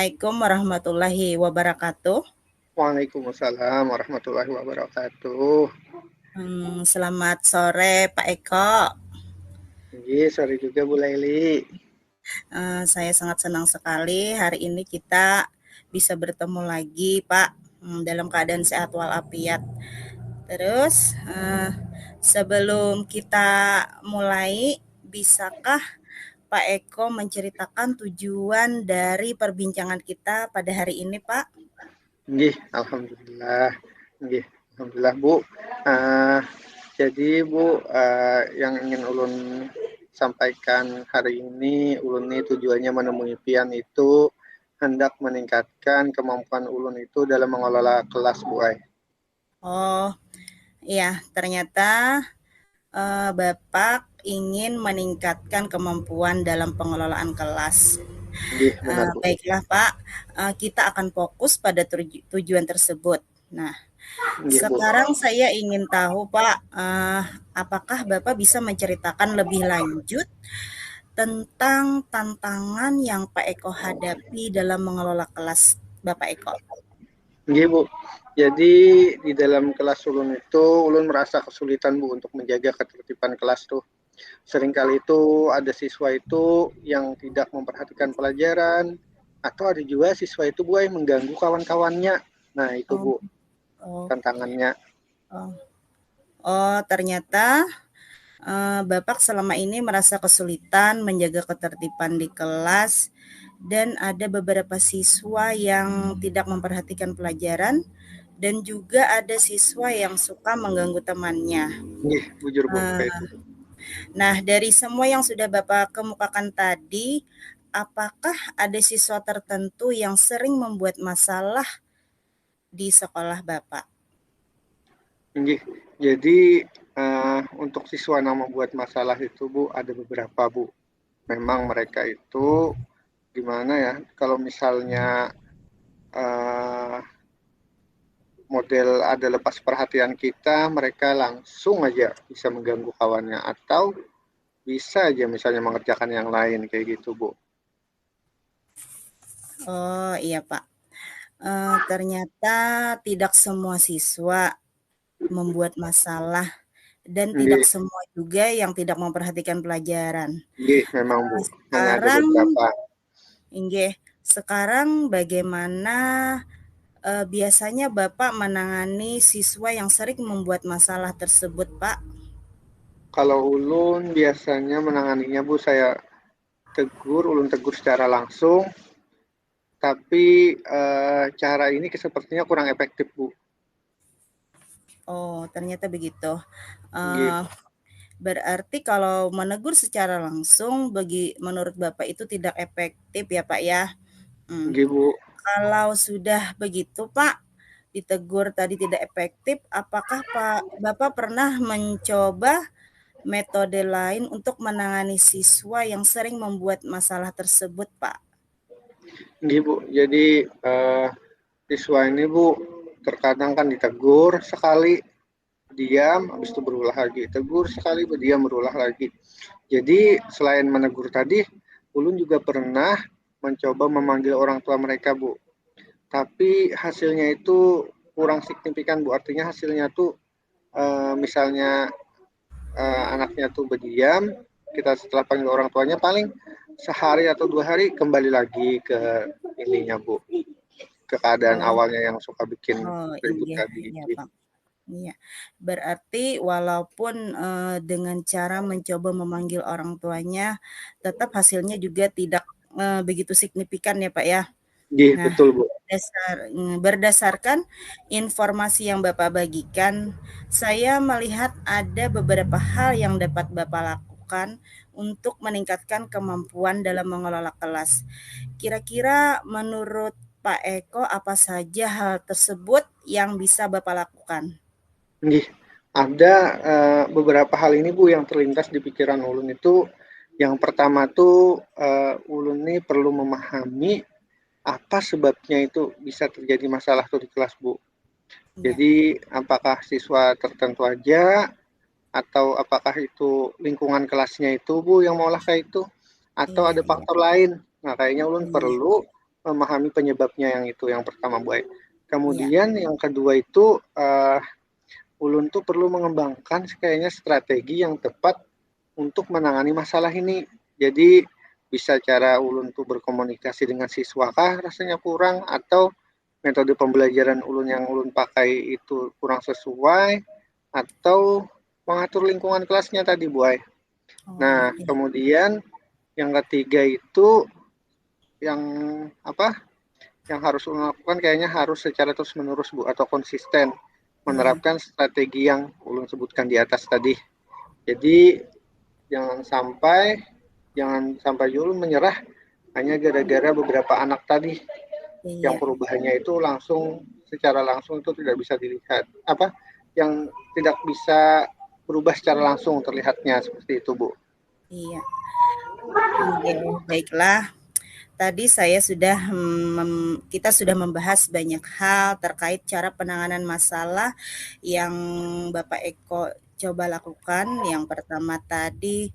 Assalamualaikum warahmatullahi wabarakatuh. Waalaikumsalam warahmatullahi wabarakatuh. Selamat sore Pak Eko. Iya, sore juga Bu Laili. Saya sangat senang sekali hari ini kita bisa bertemu lagi Pak, dalam keadaan sehat walafiat. Terus sebelum kita mulai, bisakah Pak Eko menceritakan tujuan dari perbincangan kita pada hari ini Pak? Nggih, alhamdulillah. Nggih, alhamdulillah Bu. Uh, jadi Bu, yang ingin ulun sampaikan hari ini, ulun ini tujuannya menemui pian itu hendak meningkatkan kemampuan ulun itu dalam mengelola kelas Bu. Oh, iya, ternyata Bapak ingin meningkatkan kemampuan dalam pengelolaan kelas. Nggih, benar Bu. Baiklah Pak, kita akan fokus pada tujuan tersebut. Nah, Nggih Bu. sekarang saya ingin tahu Pak, apakah Bapak bisa menceritakan lebih lanjut tentang tantangan yang Pak Eko hadapi dalam mengelola kelas Bapak Eko? Nggih Bu. Jadi di dalam kelas ulun itu ulun merasa kesulitan Bu untuk menjaga ketertiban kelas tuh. Seringkali itu ada siswa itu yang tidak memperhatikan pelajaran atau ada juga siswa itu Bu yang mengganggu kawan-kawannya. Nah, itu Oh, Bu oh, tantangannya. oh, oh, ternyata Bapak selama ini merasa kesulitan menjaga ketertiban di kelas dan ada beberapa siswa yang tidak memperhatikan pelajaran dan juga ada siswa yang suka mengganggu temannya. Nggih, bujur Bu kayak Eh, itu. Nah, dari semua yang sudah Bapak kemukakan tadi, apakah ada siswa tertentu yang sering membuat masalah di sekolah Bapak? Nggih. Jadi untuk siswa yang membuat masalah itu Bu ada beberapa Bu. Memang mereka itu gimana ya? Kalau misalnya uh, model ada lepas perhatian kita, mereka langsung aja bisa mengganggu kawannya atau bisa aja misalnya mengerjakan yang lain kayak gitu, Bu. Oh iya Pak, ternyata tidak semua siswa membuat masalah dan tidak Nggih, semua juga yang tidak memperhatikan pelajaran. nggih memang, Bu. Hanya ada Sekarang beberapa. inggih, sekarang bagaimana biasanya Bapak menangani siswa yang sering membuat masalah tersebut, Pak? Kalau ulun biasanya menanganinya, Bu, saya tegur, ulun tegur secara langsung, tapi cara ini sepertinya kurang efektif, Bu. Oh, ternyata begitu. Nggih, Eh, Berarti kalau menegur secara langsung menurut Bapak itu tidak efektif ya, Pak ya? Hmm. nggih, Bu. Kalau sudah begitu, Pak, ditegur tadi tidak efektif, apakah Bapak pernah mencoba metode lain untuk menangani siswa yang sering membuat masalah tersebut, Pak? Nggih, Bu. Jadi siswa ini, Bu, terkadang kan ditegur sekali, diam, habis itu berulah lagi. Tegur sekali, berdiam, berulah lagi. Jadi selain menegur tadi, ulun juga pernah mencoba memanggil orang tua mereka, Bu. Tapi hasilnya itu kurang signifikan, Bu. Artinya hasilnya tuh misalnya anaknya tuh berdiam, kita setelah panggil orang tuanya paling sehari atau 2 hari kembali lagi ke ininya, Bu. Ke keadaan Oh, awalnya yang suka bikin oh ribut iya, tadi. iya, Gitu. Pak. Iya, berarti walaupun dengan cara mencoba memanggil orang tuanya, tetap hasilnya juga tidak begitu signifikan ya, Pak ya. Gih, Nah, betul, Bu. berdasarkan informasi yang Bapak bagikan, saya melihat ada beberapa hal yang dapat Bapak lakukan untuk meningkatkan kemampuan dalam mengelola kelas. Kira-kira menurut Pak Eko apa saja hal tersebut yang bisa Bapak lakukan? Gih, ada beberapa hal ini, Bu, yang terlintas di pikiran ulun itu. Yang pertama tuh ulun ini perlu memahami apa sebabnya itu bisa terjadi masalah tuh di kelas, Bu. Ya, Jadi apakah siswa tertentu aja atau apakah itu lingkungan kelasnya itu, Bu, yang maulah kayak itu atau iya, ada iya, faktor lain. Nah, kayaknya ulun iya, perlu memahami penyebabnya yang itu, yang pertama, Bu Ai. Iya. Kemudian yang kedua itu, ulun tuh perlu mengembangkan kayaknya strategi yang tepat untuk menangani masalah ini. Jadi bisa cara ulun tuh berkomunikasi dengan siswa kah rasanya kurang, atau metode pembelajaran ulun yang ulun pakai itu kurang sesuai, atau mengatur lingkungan kelasnya tadi, Bu Ai. Oh, Nah, iya. kemudian yang ketiga itu yang apa? Yang harus ulun lakukan kayaknya harus secara terus-menerus, Bu, atau konsisten Iya. menerapkan strategi yang ulun sebutkan di atas tadi. Jadi jangan sampai ulun menyerah hanya gara-gara beberapa anak tadi yang Iya. perubahannya itu secara langsung itu tidak bisa dilihat, yang tidak bisa berubah secara langsung terlihatnya seperti itu, Bu. Iya. Oke, baiklah. Tadi saya sudah kita sudah membahas banyak hal terkait cara penanganan masalah yang Bapak Eko coba lakukan. Yang pertama tadi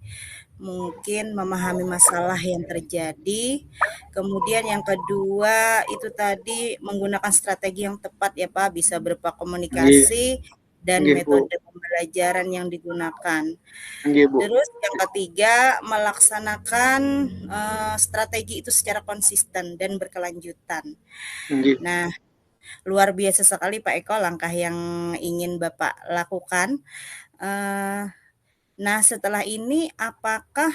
mungkin memahami masalah yang terjadi. Kemudian yang kedua itu tadi menggunakan strategi yang tepat ya Pak, bisa berupa Nggih, komunikasi dan nggih, Bu. metode pembelajaran yang digunakan. Nggih, Bu. Terus yang ketiga, melaksanakan strategi itu secara konsisten dan berkelanjutan. Nggih. Nah, luar biasa sekali Pak Eko langkah yang ingin Bapak lakukan. Eh, nah, setelah ini apakah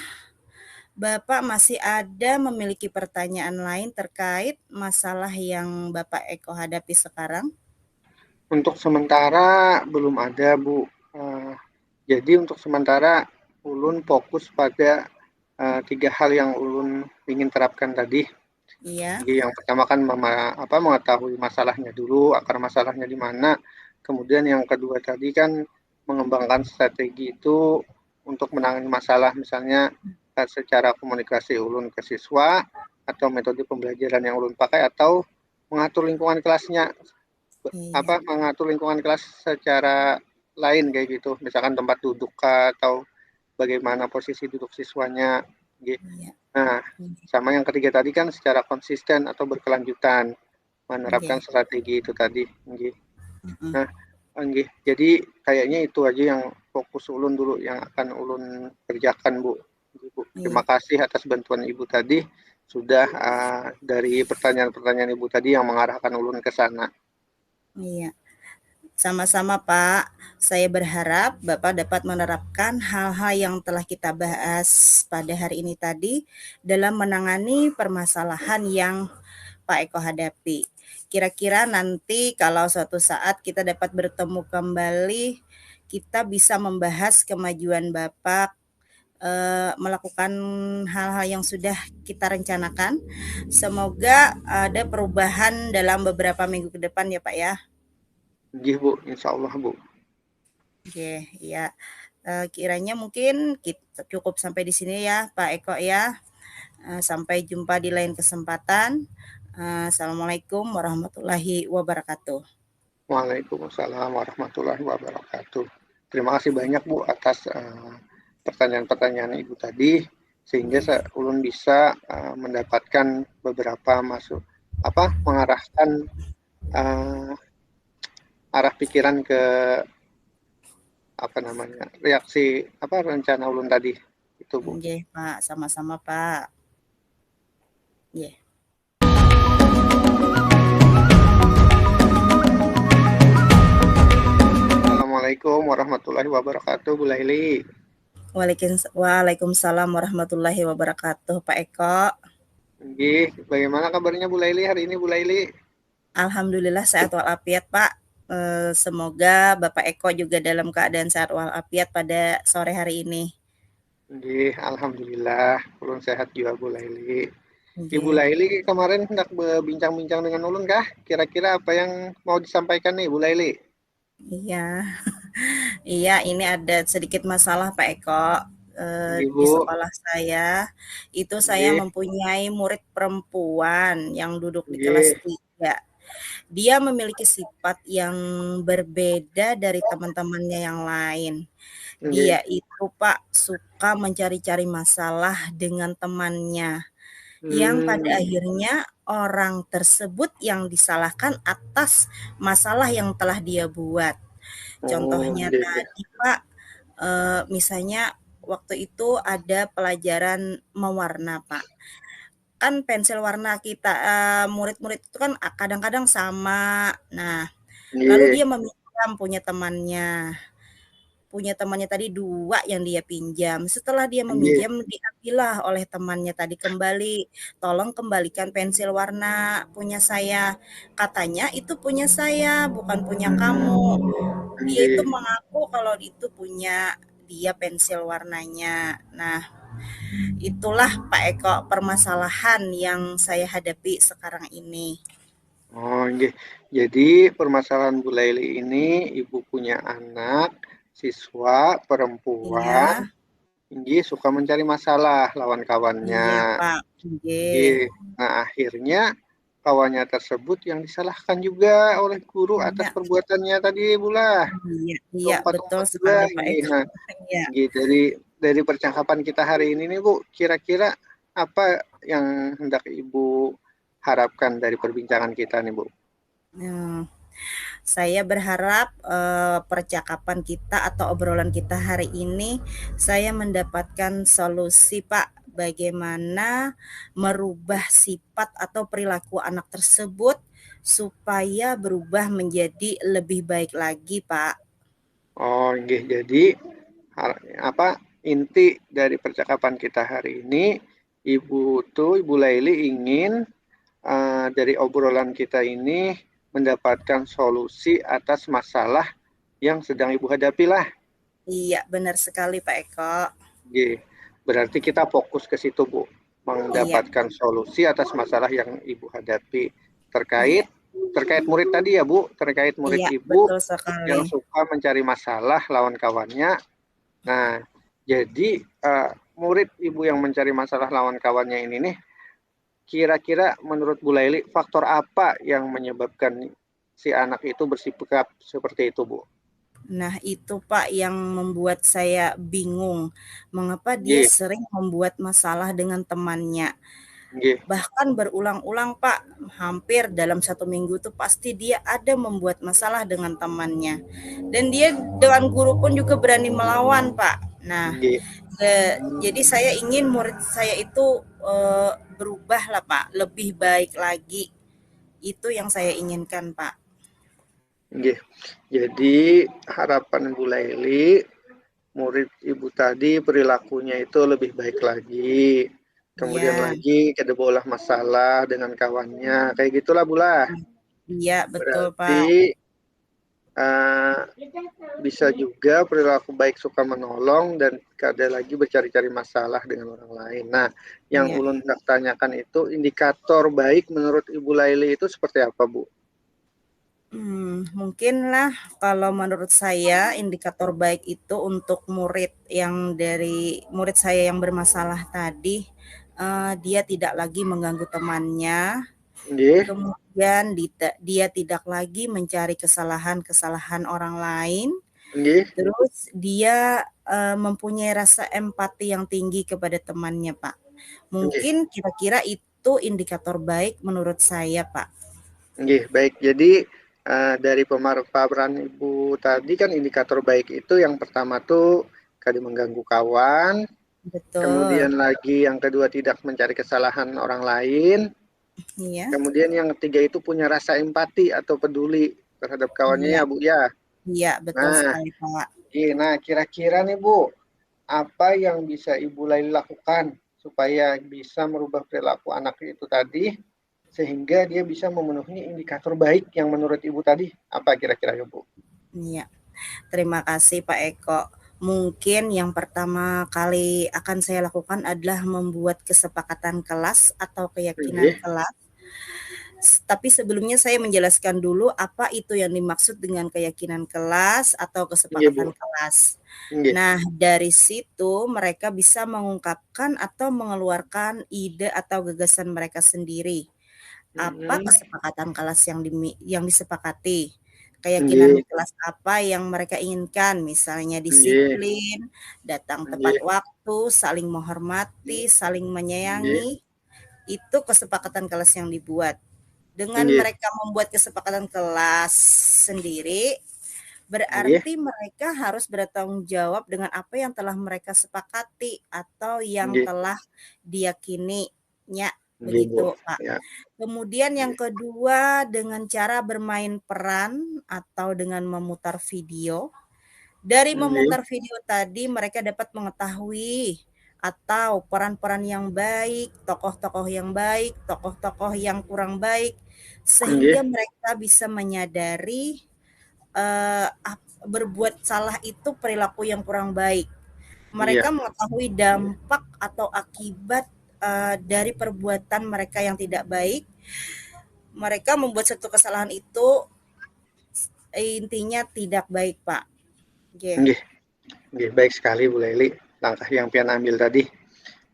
Bapak masih ada memiliki pertanyaan lain terkait masalah yang Bapak Eko hadapi sekarang? Untuk sementara belum ada, Bu. Jadi untuk sementara ulun fokus pada 3 hal yang ulun ingin terapkan tadi. Iya, Jadi yang pertama kan mengetahui masalahnya dulu, akar masalahnya di mana. Kemudian yang kedua tadi kan mengembangkan strategi itu untuk menangani masalah, misalnya secara komunikasi ulun ke siswa, atau metode pembelajaran yang ulun pakai, atau mengatur lingkungan kelasnya, iya, mengatur lingkungan kelas secara lain kayak gitu, misalkan tempat duduk atau bagaimana posisi duduk siswanya gitu. iya, Nah, sama yang ketiga tadi kan secara konsisten atau berkelanjutan menerapkan iya, strategi itu tadi. mm-mm, Nah, jadi kayaknya itu aja yang fokus ulun dulu yang akan ulun kerjakan, Bu. Bu. Terima iya, kasih atas bantuan Ibu tadi, sudah dari pertanyaan-pertanyaan Ibu tadi yang mengarahkan ulun ke sana. iya. Sama-sama Pak, saya berharap Bapak dapat menerapkan hal-hal yang telah kita bahas pada hari ini tadi dalam menangani permasalahan yang Pak Eko hadapi. Kira-kira nanti kalau suatu saat kita dapat bertemu kembali, kita bisa membahas kemajuan Bapak melakukan hal-hal yang sudah kita rencanakan. Semoga ada perubahan dalam beberapa minggu ke depan ya Pak ya. Bu, insya Allah, Bu. Oke, ya. Kiranya mungkin kita cukup sampai di sini ya, Pak Eko ya. Sampai jumpa di lain kesempatan. Assalamualaikum warahmatullahi wabarakatuh. Waalaikumsalam warahmatullahi wabarakatuh. Terima kasih banyak, Bu, atas pertanyaan-pertanyaan Ibu tadi, sehingga Iya, ulun bisa mendapatkan beberapa mengarahkan uh, arah pikiran ke rencana ulun tadi itu, Bu. oke, Pak, sama-sama Pak. Iya. Assalamualaikum warahmatullahi wabarakatuh, Bu Laili. Waalaikumsalam warahmatullahi wabarakatuh, Pak Eko. Nggih, bagaimana kabarnya Bu Laili hari ini, Bu Laili? Alhamdulillah sehat walafiat, Pak. Semoga Bapak Eko juga dalam keadaan sehat walafiat pada sore hari ini. Nggih, alhamdulillah, ulun sehat juga, Bu Laili. Ibu Oke. Laili kemarin hendak berbincang-bincang dengan ulun kah? Kira-kira apa yang mau disampaikan nih, Bu Laili? Iya. Iya, ini ada sedikit masalah Pak Eko. Nggih, Di Bu. sekolah saya, itu saya Nggih, mempunyai murid perempuan yang duduk di kelas nggih, 3. Dia memiliki sifat yang berbeda dari teman-temannya yang lain. nggih, Dia itu Pak suka mencari-cari masalah dengan temannya. yang pada Hmm. akhirnya orang tersebut yang disalahkan atas masalah yang telah dia buat. Oh, Contohnya iya, iya. tadi Pak, misalnya waktu itu ada pelajaran mewarna Pak. Kan pensil warna kita, murid-murid itu kan kadang-kadang sama. Nah, lalu Iya, dia meminjam punya temannya tadi 2 yang dia pinjam. Setelah dia iya. meminjam, diambillah oleh temannya tadi kembali, "Tolong kembalikan pensil warna punya saya." Katanya, "Itu punya saya, bukan punya kamu." Dia itu Iya. mengaku kalau itu punya dia pensil warnanya. Nah, itulah Pak Eko permasalahan yang saya hadapi sekarang ini. Oh, iya. Jadi permasalahan Bu Laili ini, ibu punya anak siswa perempuan, Iya, Nggih, suka mencari masalah lawan kawannya. iya Pak, nggih. Nggih. Nah, akhirnya kawannya tersebut yang disalahkan juga oleh guru atas Iya, perbuatannya tadi, Bulah. iya, iya, betul Umpat-umpat juga. sekali Pak Nggih. Eko. Nah, Iya. nggih, dari percakapan kita hari ini nih, Bu, kira-kira apa yang hendak Ibu harapkan dari perbincangan kita nih, Bu? Nah, saya berharap, percakapan kita atau obrolan kita hari ini, saya mendapatkan solusi, Pak, bagaimana merubah sifat atau perilaku anak tersebut supaya berubah menjadi lebih baik lagi, Pak. Oh, nggih. Jadi apa inti dari percakapan kita hari ini, Ibu Laili ingin dari obrolan kita ini mendapatkan solusi atas masalah yang sedang Ibu hadapi lah. Iya, benar sekali, Pak Eko. Nggih. Berarti kita fokus ke situ, Bu. Iya, Mendapatkan solusi atas masalah yang Ibu hadapi terkait iya, terkait murid tadi ya, Bu, terkait murid iya, Ibu betul sekali. yang suka mencari masalah lawan kawannya. Nah, jadi murid Ibu yang mencari masalah lawan kawannya ini nih, kira-kira menurut Bu Laili faktor apa yang menyebabkan si anak itu bersikap seperti itu, Bu? Nah, itu Pak yang membuat saya bingung, mengapa dia Nggih, sering membuat masalah dengan temannya. nggih, Bahkan berulang-ulang Pak, hampir dalam 1 minggu tuh pasti dia ada membuat masalah dengan temannya. Dan dia dengan guru pun juga berani melawan Pak. Nah, nggih, jadi saya ingin murid saya itu berubah lah Pak, lebih baik lagi. Itu yang saya inginkan Pak. nggih. Jadi harapan Bu Laili, murid Ibu tadi perilakunya itu lebih baik lagi. Kemudian Iya, lagi kada bolah masalah dengan kawannya. Kayak gitulah Bu lah. iya betul Berarti Pak. uh, bisa juga perilaku baik suka menolong dan kada lagi bercari-cari masalah dengan orang lain. Nah, yang Iya. ulun hendak tanyakan itu indikator baik menurut Ibu Laili itu seperti apa, Bu? Mungkinlah kalau menurut saya indikator baik itu untuk murid saya yang bermasalah tadi, dia tidak lagi mengganggu temannya, Nggih, kemudian dia tidak lagi mencari kesalahan-kesalahan orang lain, nggih, terus dia, mempunyai rasa empati yang tinggi kepada temannya, Pak. nggih, Mungkin kira-kira itu indikator baik menurut saya, Pak. nggih. Baik, jadi dari pemaparan Ibu tadi kan indikator baik itu yang pertama tuh kada mengganggu kawan, Betul, kemudian lagi yang kedua tidak mencari kesalahan orang lain, iya. kemudian yang ketiga itu punya rasa empati atau peduli terhadap kawannya Iya, ya, Bu ya. iya, betul Nah, sekali, Pak. nah kira-kira nih Bu, apa yang bisa Ibu Laili lakukan supaya bisa merubah perilaku anak itu tadi sehingga dia bisa memenuhi indikator baik yang menurut Ibu tadi? Apa kira-kira ya, Bu? Iya, terima kasih Pak Eko. Mungkin yang pertama kali akan saya lakukan adalah membuat kesepakatan kelas atau keyakinan Nggih, kelas. Tapi sebelumnya saya menjelaskan dulu apa itu yang dimaksud dengan keyakinan kelas atau nggih, Bu. kesepakatan kelas. Nggih. Nah, dari situ mereka bisa mengungkapkan atau mengeluarkan ide atau gagasan mereka sendiri. Apa Hmm, kesepakatan kelas yang disepakati, keyakinan nggih, kelas apa yang mereka inginkan, misalnya nggih, disiplin, datang tepat nggih, waktu, saling menghormati, saling nggih, menyayangi, Itu kesepakatan kelas yang dibuat. Dengan Nggih, mereka membuat kesepakatan kelas sendiri, nggih, berarti mereka harus bertanggung jawab dengan apa yang telah mereka sepakati atau yang nggih, telah diyakininya, nggih, Bu. begitu, Kak. Ya, Kemudian yang nggih, kedua dengan cara bermain peran atau dengan memutar video. Dari nggih, memutar video tadi mereka dapat mengetahui atau peran-peran yang baik, tokoh-tokoh yang baik, tokoh-tokoh yang kurang baik, nggih, sehingga mereka bisa menyadari berbuat salah itu perilaku yang kurang baik. iya, Mereka mengetahui dampak atau akibat dari perbuatan mereka yang tidak baik. Mereka membuat satu kesalahan itu intinya tidak baik, Pak. Oke. nggih, nggih, baik sekali Bu Leli, langkah yang pian ambil tadi.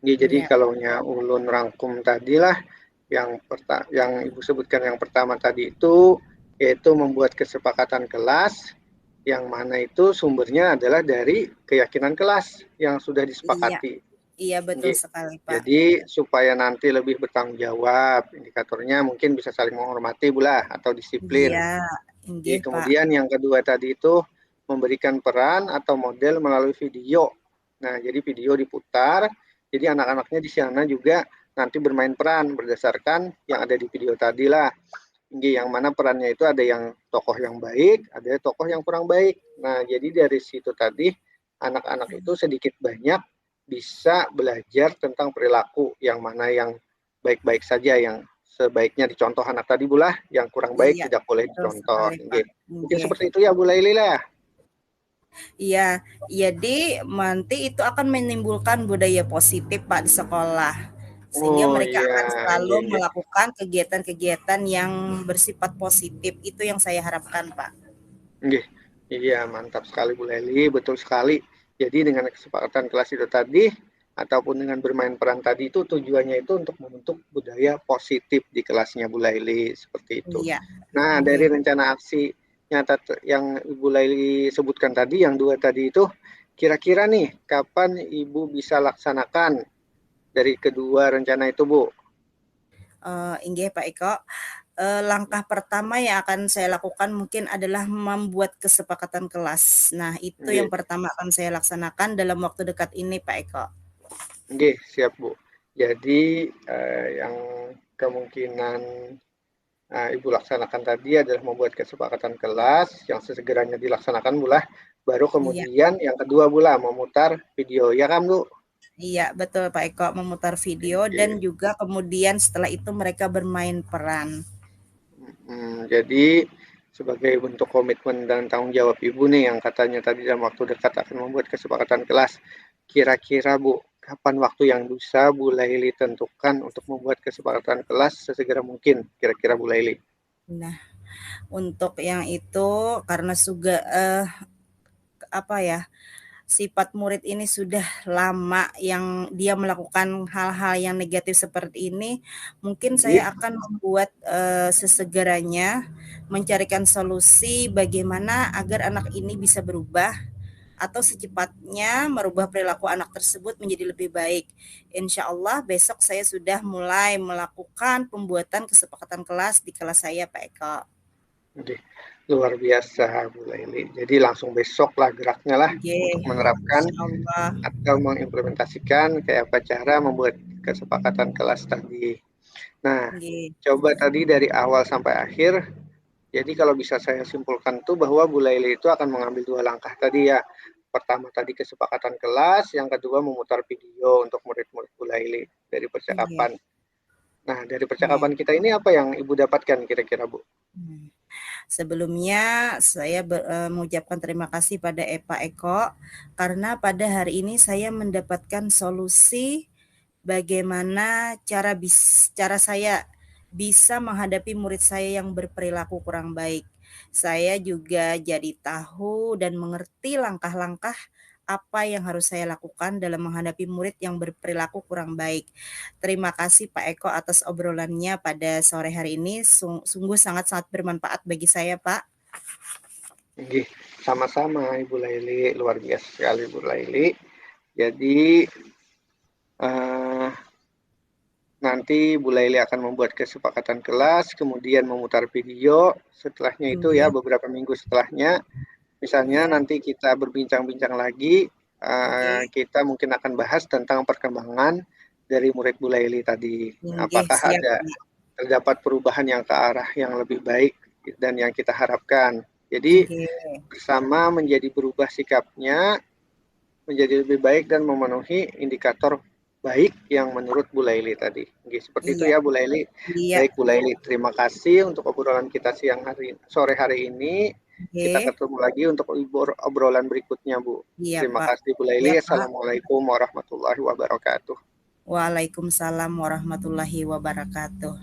Nggih, jadi Iya, kalau ulun rangkum tadilah yang Ibu sebutkan yang pertama tadi itu yaitu membuat kesepakatan kelas yang mana itu sumbernya adalah dari keyakinan kelas yang sudah iya, disepakati. iya betul Nggih. sekali, Pak. Jadi supaya nanti lebih bertanggung jawab, indikatornya mungkin bisa saling menghormati bulah atau disiplin. Iya, inggih, Pak. Kemudian yang kedua tadi itu memberikan peran atau model melalui video. Nah, jadi video diputar, jadi anak-anaknya di sana juga nanti bermain peran berdasarkan yang ada di video tadi lah. Yang mana perannya itu ada yang tokoh yang baik, ada tokoh yang kurang baik. Nah, jadi dari situ tadi anak-anak itu sedikit banyak bisa belajar tentang perilaku yang mana yang baik-baik saja, yang sebaiknya dicontoh anak tadi bulah, yang kurang baik Iya, tidak boleh betul dicontoh. sekali, Pak. Mungkin Inggih. seperti itu ya Bu Laili lah. Iya, jadi nanti itu akan menimbulkan budaya positif, Pak, di sekolah. Sehingga Oh mereka iya, akan selalu nggih, nggih. melakukan kegiatan-kegiatan yang bersifat positif. Itu yang saya harapkan, Pak. Nggih. Iya, mantap sekali Bu Leli, betul sekali. Jadi dengan kesepakatan kelas itu tadi ataupun dengan bermain peran tadi itu tujuannya itu untuk membentuk budaya positif di kelasnya Bu Laili seperti itu. Iya, Nah, dari inggih. rencana aksi nyata yang Ibu Laili sebutkan tadi yang dua tadi itu kira-kira nih kapan Ibu bisa laksanakan dari kedua rencana itu, Bu? Inggih, Pak Eko. Langkah pertama yang akan saya lakukan mungkin adalah membuat kesepakatan kelas. Nah, itu yang Nggih. pertama akan saya laksanakan dalam waktu dekat ini, Pak Eko. Nggih, siap Bu. Jadi yang kemungkinan Ibu laksanakan tadi adalah membuat kesepakatan kelas yang sesegeranya dilaksanakan bulah, baru Iya, kemudian yang kedua bulah memutar video, ya kan Bu? iya betul Pak Eko, memutar video dan Oke. juga kemudian setelah itu mereka bermain peran. Jadi sebagai bentuk komitmen dan tanggung jawab Ibu nih yang katanya tadi dalam waktu dekat akan membuat kesepakatan kelas, kira-kira Bu, kapan waktu yang bisa Bu Laili tentukan untuk membuat kesepakatan kelas sesegera mungkin, kira-kira Bu Laili? Nah, untuk yang itu karena juga apa ya, sifat murid ini sudah lama yang dia melakukan hal-hal yang negatif seperti ini, mungkin Nggih, saya akan membuat, sesegeranya mencarikan solusi bagaimana agar anak ini bisa berubah atau secepatnya merubah perilaku anak tersebut menjadi lebih baik. Insya Allah besok saya sudah mulai melakukan pembuatan kesepakatan kelas di kelas saya, Pak Eko. nggih. Luar biasa Bu Laili. Jadi langsung besok lah geraknya lah Nggih, untuk menerapkan Allah. atau mengimplementasikan kayak apa cara membuat kesepakatan kelas tadi. Nah, Nggih, coba tadi dari awal sampai akhir, jadi kalau bisa saya simpulkan tuh bahwa Bu Laili itu akan mengambil dua langkah tadi ya. Pertama tadi kesepakatan kelas, yang kedua memutar video untuk murid-murid Bu Laili dari nggih, percakapan. Nah, dari nggih. percakapan kita ini apa yang Ibu dapatkan kira-kira Bu? Hmm. Sebelumnya saya mengucapkan terima kasih pada Pak Eko karena pada hari ini saya mendapatkan solusi bagaimana cara saya bisa menghadapi murid saya yang berperilaku kurang baik. Saya juga jadi tahu dan mengerti langkah-langkah apa yang harus saya lakukan dalam menghadapi murid yang berperilaku kurang baik. Terima kasih Pak Eko atas obrolannya pada sore hari ini. Sungguh sangat-sangat bermanfaat bagi saya, Pak. Nggih, sama-sama Ibu Laili, luar biasa sekali Ibu Laili. Jadi, eh, nanti Bu Laili akan membuat kesepakatan kelas, kemudian memutar video. Setelahnya itu ya Iya, beberapa minggu setelahnya, misalnya iya, nanti kita berbincang-bincang lagi, oke. kita mungkin akan bahas tentang perkembangan dari murid Bu Laili tadi. Inggih, Apakah siap, ada Pak. terdapat perubahan yang ke arah yang lebih baik dan yang kita harapkan. Jadi Inggih, bersama menjadi berubah sikapnya, menjadi lebih baik dan memenuhi indikator baik yang menurut Bu Laili tadi. Oke, seperti itu iya, ya Bu Laili. iya, Baik Bu Laili, terima kasih untuk obrolan kita sore hari ini. Kita oke. ketemu lagi untuk obrolan berikutnya Bu. Iya, Terima Pak. kasih Bu Iya, Laili. Pak. Assalamualaikum warahmatullahi wabarakatuh. Waalaikumsalam warahmatullahi wabarakatuh.